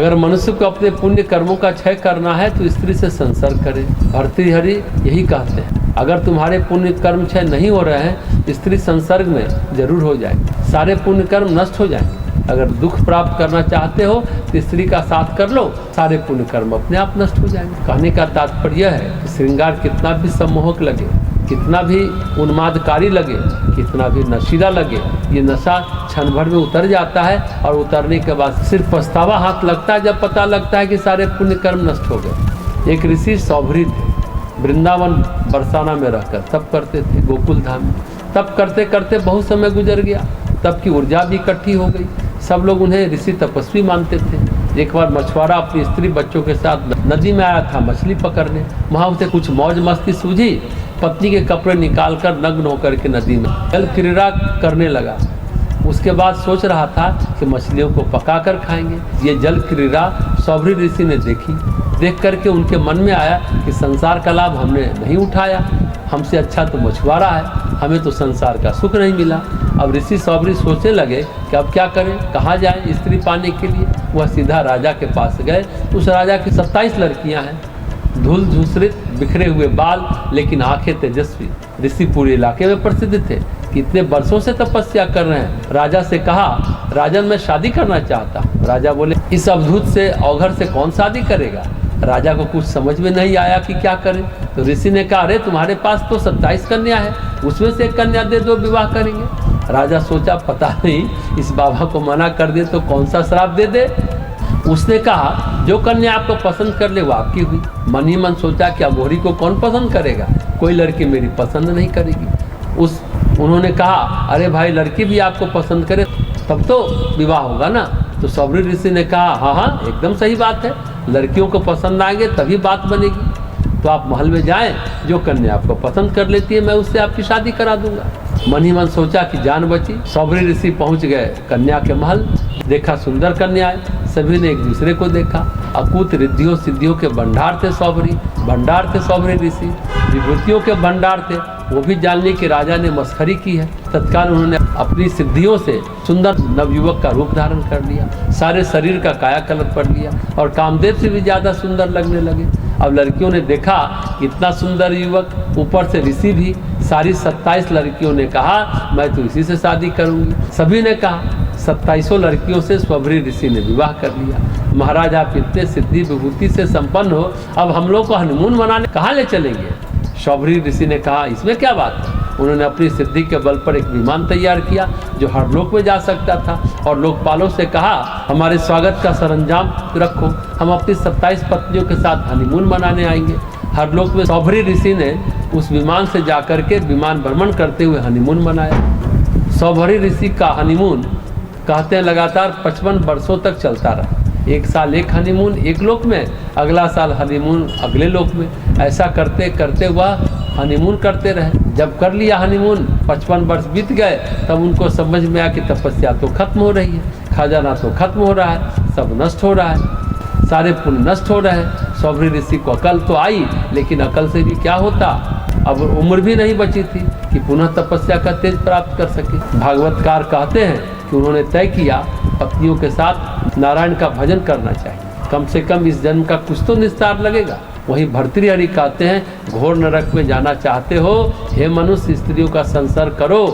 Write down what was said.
अगर मनुष्य को अपने पुण्य कर्मों का क्षय करना है तो स्त्री से संसर्ग करे। भर्तृहरि यही कहते हैं, अगर तुम्हारे पुण्य कर्म क्षय नहीं हो रहे हैं, स्त्री संसर्ग में जरूर हो जाएंगे, सारे पुण्य कर्म नष्ट हो जाएंगे। अगर दुख प्राप्त करना चाहते हो तो स्त्री का साथ कर लो, सारे पुण्य कर्म अपने आप नष्ट हो जाएंगे। कहने का तात्पर्य है कि श्रृंगार कितना भी सम्मोहक लगे, कितना भी उन्मादकारी लगे, कितना भी नशीला लगे, ये नशा क्षण भर में उतर जाता है और उतरने के बाद सिर्फ पछतावा हाथ लगता है जब पता लगता है कि सारे पुण्य कर्म नष्ट हो गए। एक ऋषि सौभरी थे, वृंदावन बरसाना में रहकर तप करते थे, गोकुल धाम में। तप करते करते बहुत समय गुजर गया, तप की ऊर्जा भी इकट्ठी हो गई, सब लोग उन्हें ऋषि तपस्वी मानते थे। एक बार मछुआरा अपनी स्त्री बच्चों के साथ नदी में आया था मछली पकड़ने। वहाँ उसे कुछ मौज मस्ती सूझी, पत्नी के कपड़े निकालकर नग्न होकर के नदी में जल क्रीड़ा करने लगा। उसके बाद सोच रहा था कि मछलियों को पकाकर खाएंगे। ये जल क्रीड़ा सौभरी ऋषि ने देखी। देख करके उनके मन में आया कि संसार का लाभ हमने नहीं उठाया, हमसे अच्छा तो मछुआरा है, हमें तो संसार का सुख नहीं मिला। अब ऋषि सौभरी सोचने लगे कि अब क्या करें, कहाँ जाएं स्त्री पाने के लिए। वह सीधा राजा के पास गए। उस राजा की 27 लड़कियां हैं, धूल झुसरित, बिखरे हुए बाल, लेकिन आंखें तेजस्वी। ऋषि पूरे इलाके में प्रसिद्ध थे कि इतने वर्षों से तपस्या कर रहे हैं। राजा से कहा, राजन मैं शादी करना चाहता। राजा बोले, इस अवधूत से औघर से कौन शादी करेगा। राजा को कुछ समझ में नहीं आया कि क्या करें। तो ऋषि ने कहा, अरे तुम्हारे पास तो 27 कन्या है, उसमें से एक कन्या दे दो, विवाह करेंगे। राजा सोचा, पता नहीं इस बाबा को मना कर दे तो कौन सा श्राप दे दे। उसने कहा, जो कन्या आपको पसंद कर ले वो आपकी हुई। मन ही मन सोचा कि अघोरी को कौन पसंद करेगा, कोई लड़की मेरी पसंद नहीं करेगी। उन्होंने कहा, अरे भाई लड़की भी आपको पसंद करे तब तो विवाह होगा ना। तो सौभरी ऋषि ने कहा, हाँ हाँ एकदम सही बात है, लड़कियों को पसंद आएंगे तभी बात बनेगी। तो आप महल में जाएं, जो कन्या आपको पसंद कर लेती है मैं उससे आपकी शादी करा दूंगा। मन ही मन सोचा कि जान बची। सौभरी ऋषि पहुंच गए कन्या के महल। देखा सुंदर कन्याएं, सभी ने एक दूसरे को देखा। अकूत रिद्धियों सिद्धियों के भंडार थे सौभरी ऋषि, विभूतियों के भंडार थे। वो भी जानने कि राजा ने मस्खरी की है। तत्काल उन्होंने अपनी सिद्धियों से सुंदर नवयुवक का रूप धारण कर लिया, सारे शरीर का कायाकल्प कर लिया और कामदेव से भी ज्यादा सुंदर लगने लगे। अब लड़कियों ने देखा इतना सुंदर युवक, ऊपर से ऋषि भी। सारी 27 लड़कियों ने कहा, मैं तो इसी से शादी करूंगी। सभी ने कहा। 27 लड़कियों से सौभरी ऋषि ने विवाह कर लिया। महाराज आप इतने सिद्धि विभूति से संपन्न हो, अब हम लोग को हनीमून मनाने कहाँ ले चलेंगे। सौभरी ऋषि ने कहा, इसमें क्या बात है। उन्होंने अपनी सिद्धि के बल पर एक विमान तैयार किया जो हर लोक में जा सकता था और लोकपालों से कहा, हमारे स्वागत का सरंजाम रखो, हम अपनी 27 पत्नियों के साथ हनीमून मनाने आएंगे। हर लोक में सौभरी ऋषि ने उस विमान से जाकर के विमान भ्रमण करते हुए हनीमून मनाया। सौभरी ऋषि का हनीमून कहते हैं लगातार 55 वर्षों तक चलता रहा। एक साल एक हनीमून एक लोक में, अगला साल हनीमून अगले लोक में। ऐसा करते करते वह हनीमून करते रहे। जब कर लिया हनीमून, 55 वर्ष बीत गए, तब उनको समझ में आया कि तपस्या तो खत्म हो रही है, खजाना तो खत्म हो रहा है, सब नष्ट हो रहा है, सारे पुण्य नष्ट हो रहे हैं। सौभरी ऋषि को अकल तो आई, लेकिन अकल से भी क्या होता, अब उम्र भी नहीं बची थी कि पुनः तपस्या का तेज प्राप्त कर सके। भागवतकार कहते हैं कि उन्होंने तय किया पत्नियों के साथ नारायण का भजन करना चाहिए, कम से कम इस जन्म का कुछ तो निस्तार लगेगा। वहीं भर्तृहरि कहते हैं, घोर नरक में जाना चाहते हो, हे मनुष्य स्त्रियों का संसर्ग करो।